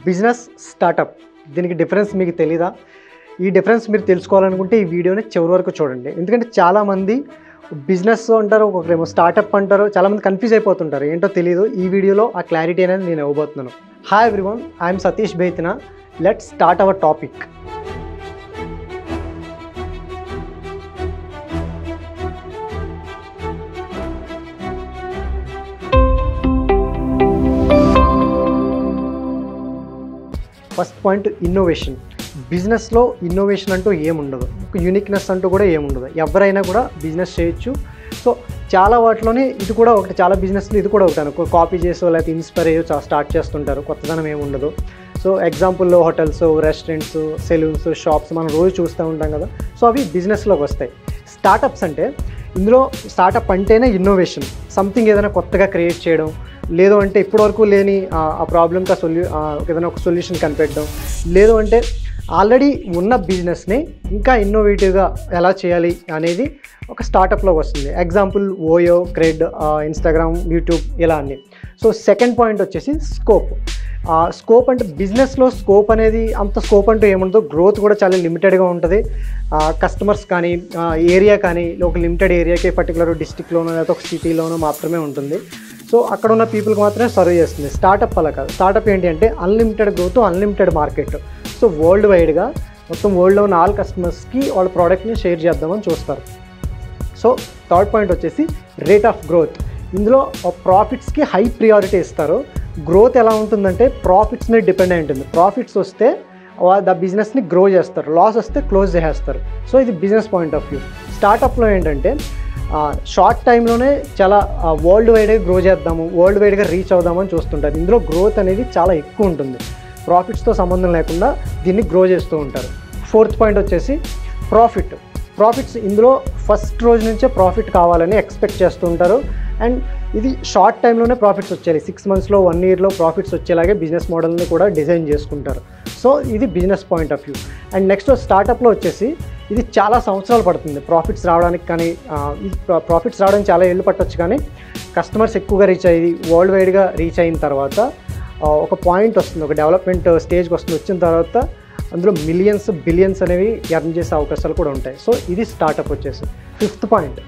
Business startup దీనికి difference మీకు తెలీదా? ఈ డిఫరెన్స్ మీరు తెలుసుకోవాలనుకుంటే ఈ వీడియోని చివరి వరకు చూడండి. ఎందుకంటే చాలామంది బిజినెస్ అంటారు, ఒకరేమో స్టార్టప్ అంటారు, చాలామంది కన్ఫ్యూజ్ అయిపోతుంటారు, ఏంటో తెలియదు. ఈ వీడియోలో ఆ క్లారిటీ అనేది నేను ఇవ్వబోతున్నాను. Hi everyone, I'm Satish Baithina. Let's start our topic. First point, innovation. బిజినెస్లో ఇన్నోవేషన్ అంటూ ఏముండదు, ఒక యూనిక్నెస్ అంటూ కూడా ఏముండదు. ఎవరైనా కూడా బిజినెస్ చేయొచ్చు. సో చాలా వాటిలోనే ఇది కూడా ఒకటి, చాలా బిజినెస్లో ఇది కూడా ఒకటి అనుకో, కాపీ చేసో లేకపోతే ఇన్స్పైర్ అయ్యో స్టార్ట్ చేస్తుంటారు. కొత్తదనం ఏముండదు. సో ఎగ్జాంపుల్లో హోటల్స్, రెస్టారెంట్స్, సెలూన్స్, షాప్స్ మనం రోజు చూస్తూ ఉంటాం కదా. సో అవి బిజినెస్లోకి వస్తాయి. స్టార్టప్స్ అంటే, ఇందులో స్టార్టప్ అంటేనే ఇన్నోవేషన్, సంథింగ్ ఏదైనా కొత్తగా క్రియేట్ చేయడం, లేదు అంటే ఇప్పటివరకు లేని ఆ ప్రాబ్లమ్కి ఏదైనా ఒక సొల్యూషన్ కనిపెట్టడం, లేదు అంటే ఆల్రెడీ ఉన్న బిజినెస్ని ఇంకా ఇన్నోవేటివ్గా ఎలా చేయాలి అనేది ఒక స్టార్టప్లోకి వస్తుంది. Example OYO, cred, Instagram, YouTube, ఇలా అన్నీ. సో సెకండ్ పాయింట్ వచ్చేసి స్కోప్. స్కోప్ అంటే బిజినెస్లో స్కోప్ అనేది అంత స్కోప్ అంటూ ఏముండదు. గ్రోత్ కూడా చాలా లిమిటెడ్గా ఉంటుంది. కస్టమర్స్ కానీ ఏరియా కానీ ఒక లిమిటెడ్ ఏరియాకి, పర్టికులర్ డిస్టిక్లోనో లేకపోతే ఒక సిటీలోనో మాత్రమే ఉంటుంది. సో అక్కడ ఉన్న పీపుల్కి మాత్రమే సర్వ్ చేస్తుంది. స్టార్టప్ అలా కాదు. స్టార్టప్ ఏంటి అంటే unlimited growth, unlimited market. So world వైడ్గా మొత్తం వరల్డ్లో ఉన్న ఆల్ కస్టమర్స్కి వాళ్ళ ప్రోడక్ట్ని షేర్ చేద్దామని చూస్తారు. సో థర్డ్ పాయింట్ వచ్చేసి రేట్ ఆఫ్ గ్రోత్. ఇందులో ప్రాఫిట్స్కి హై ప్రియారిటీ ఇస్తారు. గ్రోత్ ఎలా ఉంటుందంటే ప్రాఫిట్స్ మీద డిపెండ్ అయి ఉంటుంది. ప్రాఫిట్స్ వస్తే ద బిజినెస్ని గ్రో చేస్తారు, లాస్ వస్తే క్లోజ్ చేసేస్తారు. సో ఇది బిజినెస్ పాయింట్ ఆఫ్ వ్యూ. స్టార్టప్లో ఏంటంటే షార్ట్ టైంలోనే చాలా వరల్డ్ వైడ్గా గ్రో చేద్దాము, వరల్డ్ వైడ్గా రీచ్ అవుదామని చూస్తుంటారు. ఇందులో గ్రోత్ అనేది చాలా ఎక్కువ ఉంటుంది. ప్రాఫిట్స్తో సంబంధం లేకుండా దీన్ని గ్రో చేస్తూ ఉంటారు. ఫోర్త్ పాయింట్ వచ్చేసి ప్రాఫిట్స్. ఇందులో ఫస్ట్ రోజు నుంచే ప్రాఫిట్ కావాలని ఎక్స్పెక్ట్ చేస్తూ ఉంటారు. అండ్ ఇది షార్ట్ టైంలోనే ప్రాఫిట్స్ వచ్చేయాలి. 6 monthsలో, 1 yearలో ప్రాఫిట్స్ వచ్చేలాగే బిజినెస్ మోడల్ని కూడా డిజైన్ చేసుకుంటారు. సో ఇది business point of view. And next స్టార్టప్లో వచ్చేసి ఇది చాలా సంవత్సరాలు పడుతుంది ప్రాఫిట్స్ రావడానికి. కానీ ప్రాఫిట్స్ రావడానికి చాలా ఏళ్ళు పట్టొచ్చు. కానీ కస్టమర్స్ ఎక్కువగా రీచ్ అయ్యి వరల్డ్ వైడ్గా రీచ్ అయిన తర్వాత ఒక పాయింట్ వస్తుంది, ఒక డెవలప్మెంట్ స్టేజ్కి వస్తుంది. వచ్చిన తర్వాత అందులో మిలియన్స్, బిలియన్స్ అనేవి ఎర్న్ చేసే అవకాశాలు కూడా ఉంటాయి. సో ఇది స్టార్టప్ వచ్చేసి. ఫిఫ్త్ పాయింట్,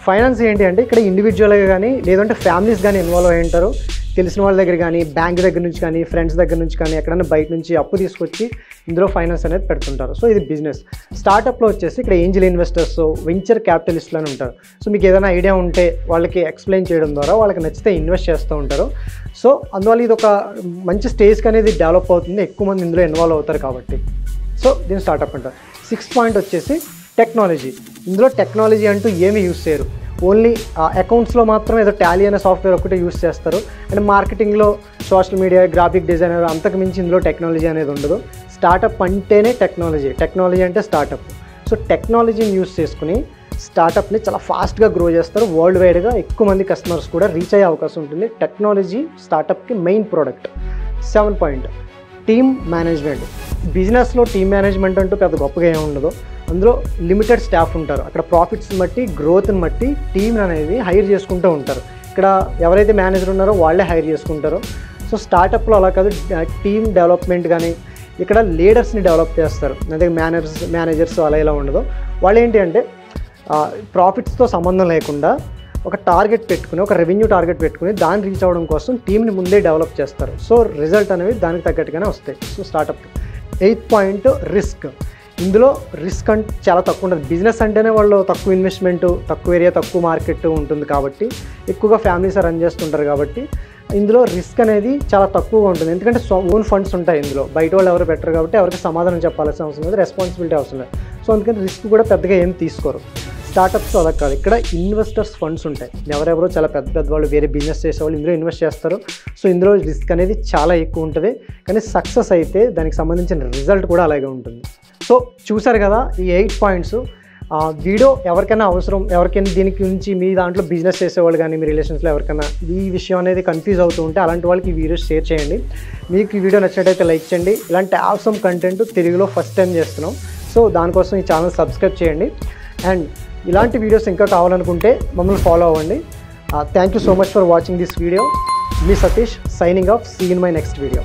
ఫైనాన్స్ ఏంటి అంటే ఇక్కడ ఇండివిజువల్గా కానీ లేదంటే ఫ్యామిలీస్ కానీ ఇన్వాల్వ్ అయి ఉంటారు. తెలిసిన వాళ్ళ దగ్గర కానీ, బ్యాంక్ దగ్గర నుంచి కానీ, ఫ్రెండ్స్ దగ్గర నుంచి కానీ, ఎక్కడైనా బయట నుంచి అప్పు తీసుకొచ్చి ఇందులో ఫైనాన్స్ అనేది పెడుతుంటారు. సో ఇది బిజినెస్. స్టార్టప్లో వచ్చేసి ఇక్కడ ఏంజల్ ఇన్వెస్టర్స్, వెంచర్ క్యాపిటలిస్టులు అని ఉంటారు. సో మీకు ఏదైనా ఐడియా ఉంటే వాళ్ళకి ఎక్స్ప్లెయిన్ చేయడం ద్వారా వాళ్ళకి నచ్చితే ఇన్వెస్ట్ చేస్తూ ఉంటారు. సో అందువల్ల ఇది ఒక మంచి స్టేజ్కి అనేది డెవలప్ అవుతుంది, ఎక్కువ మంది ఇందులో ఇన్వాల్వ్ అవుతారు కాబట్టి. సో దీన్ని స్టార్టప్ అంటారు. 6th పాయింట్ వచ్చేసి టెక్నాలజీ. ఇందులో టెక్నాలజీ అంటూ ఏమీ యూస్ చేయరు. ఓన్లీ అకౌంట్స్లో మాత్రం ఏదో టాలీ అనే సాఫ్ట్వేర్ ఒకటే యూస్ చేస్తారు. అండ్ మార్కెటింగ్లో, సోషల్ మీడియా, గ్రాఫిక్ డిజైనర్, అంతకు మించి ఇందులో టెక్నాలజీ అనేది ఉండదు. స్టార్టప్ అంటేనే టెక్నాలజీ అంటే స్టార్టప్. సో టెక్నాలజీని యూస్ చేసుకుని స్టార్టప్ని చాలా ఫాస్ట్గా గ్రో చేస్తారు. వరల్డ్ వైడ్గా ఎక్కువ మంది కస్టమర్స్ కూడా రీచ్ అయ్యే అవకాశం ఉంటుంది. టెక్నాలజీ స్టార్టప్కి main product. 7th point, team management. బిజినెస్లో టీమ్ మేనేజ్మెంట్ అంటూ పెద్ద గొప్పగా ఏమి ఉండదు. అందులో లిమిటెడ్ స్టాఫ్ ఉంటారు. అక్కడ ప్రాఫిట్స్ని బట్టి, గ్రోత్ని బట్టి టీమ్ అనేది హైర్ చేసుకుంటూ ఉంటారు. ఇక్కడ ఎవరైతే మేనేజర్ ఉన్నారో వాళ్ళే హైర్ చేసుకుంటారు. సో స్టార్టప్లో అలా కాదు. టీమ్ డెవలప్మెంట్ కానీ ఇక్కడ లీడర్స్ని డెవలప్ చేస్తారు. అదే మేనేజర్స్ అలా ఇలా ఉండదు. వాళ్ళు ఏంటి అంటే ప్రాఫిట్స్తో సంబంధం లేకుండా ఒక టార్గెట్ పెట్టుకుని, ఒక రెవెన్యూ టార్గెట్ పెట్టుకుని దాన్ని రీచ్ అవ్వడం కోసం టీంని ముందే డెవలప్ చేస్తారు. సో రిజల్ట్ అనేవి దానికి తగ్గట్టుగానే వస్తాయి. So startup. 8th point, risk. ఇందులో రిస్క్ అంటే చాలా తక్కువ ఉంటుంది. బిజినెస్ అంటేనే వాళ్ళు తక్కువ ఇన్వెస్ట్మెంట్, తక్కువ ఏరియా, తక్కువ మార్కెట్ ఉంటుంది కాబట్టి, ఎక్కువగా ఫ్యామిలీస్ రన్ చేస్తుంటారు కాబట్టి ఇందులో రిస్క్ అనేది చాలా తక్కువగా ఉంటుంది. ఎందుకంటే ఓన్ ఫండ్స్ ఉంటాయి ఇందులో, బయట వాళ్ళు ఎవరు పెట్టరు కాబట్టి ఎవరికి సమాధానం చెప్పాల్సిన అవసరం లేదు, రెస్పాన్సిబిలిటీ అవసరం లేదు. సో అందుకని రిస్క్ కూడా పెద్దగా ఏం తీసుకోరు. స్టార్టప్స్ అలా కాదు. ఇక్కడ ఇన్వెస్టర్స్ ఫండ్స్ ఉంటాయి. ఎవరెవరో చాలా పెద్ద వాళ్ళు, వేరే బిజినెస్ చేసేవాళ్ళు ఇందులో ఇన్వెస్ట్ చేస్తారు. సో ఇందులో రిస్క్ అనేది చాలా ఎక్కువ ఉంటుంది. కానీ సక్సెస్ అయితే దానికి సంబంధించిన రిజల్ట్ కూడా అలాగే ఉంటుంది. సో చూసారు కదా ఈ 8 పాయింట్స్. వీడియో ఎవరికైనా అవసరం, ఎవరికైనా దీనికి గురించి మీ దాంట్లో బిజినెస్ చేసేవాళ్ళు కానీ మీ రిలేషన్స్లో ఎవరికైనా ఈ విషయం అనేది కన్ఫ్యూజ్ అవుతూ ఉంటే అలాంటి వాళ్ళకి ఈ వీడియో షేర్ చేయండి. మీకు ఈ వీడియో నచ్చినట్టయితే లైక్ చేయండి. ఇలాంటి ఆసమ్ కంటెంట్ తెలుగులో ఫస్ట్ టైం చేస్తున్నాం. సో దానికోసం ఈ ఛానల్ సబ్స్క్రైబ్ చేయండి. అండ్ ఇలాంటి వీడియోస్ ఇంకా కావాలనుకుంటే మమ్మల్ని ఫాలో అవ్వండి. Thank you so much for watching this video. Me Satish signing off. See you in my next video.